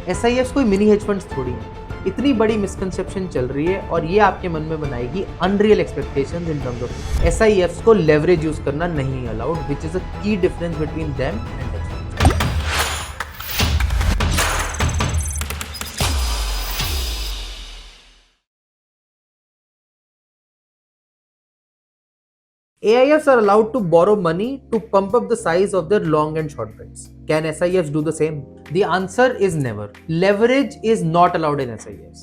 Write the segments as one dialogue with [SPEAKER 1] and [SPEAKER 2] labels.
[SPEAKER 1] SIFs कोई mini hedge funds थोड़ी है। इतनी बड़ी मिसकंसेप्शन चल रही है और ये आपके मन में बनाएगी unreal expectations in terms of SIFs को लेवरेज यूज करना नहीं अलाउड, व्हिच इज अ की difference between them and AIFs are allowed to borrow money to pump up the size of their long and short bets. Can SIFs do the same? The answer is never. Leverage is not allowed in SIFs.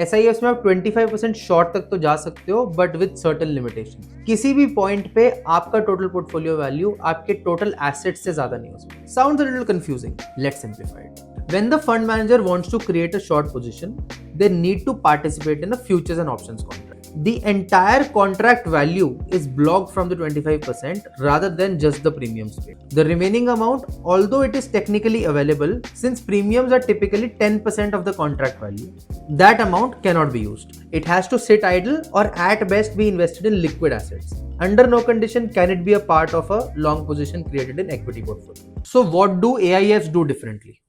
[SPEAKER 1] SIFs में आप 25% short तक तो जा सकते हो, but with certain limitation. किसी भी point पे आपका टोटल पोर्टफोलियो वैल्यू आपके टोटल एसेट्स से ज्यादा नहीं हो सकता। Sounds a little confusing. Let's simplify it. When the fund manager wants to create a short position, they need to participate in a futures and options contract. The entire contract value is blocked from the 25% rather than just the premiums paid. The remaining amount, although it is technically available, since premiums are typically 10% of the contract value, that amount cannot be used. It has to sit idle or at best be invested in liquid assets. Under no condition can it be a part of a long position created in equity portfolio. So what do AIFs do differently?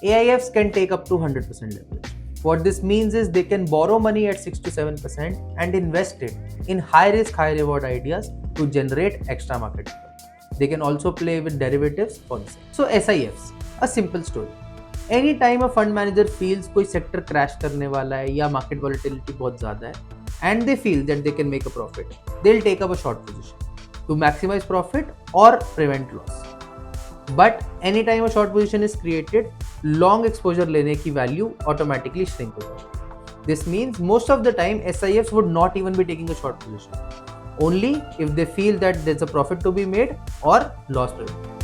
[SPEAKER 1] AIFs can take up to 100% leverage. What this means is they can borrow money at 6 to 7% and invest it in high risk, high reward ideas to generate extra market return. They can also play with derivatives for the same. So SIFs, a simple story. Anytime a fund manager feels कोई sector crash करने वाला है या market volatility बहुत ज़्यादा है and they feel that they can make a profit, they'll take up a short position to maximize profit or prevent loss. But anytime a short position is created, long exposure लेने की value automatically shrink हो जाएगी. This means most of the time SIFs would not even be taking a short position, only if they feel that there's a profit to be made or loss prevented.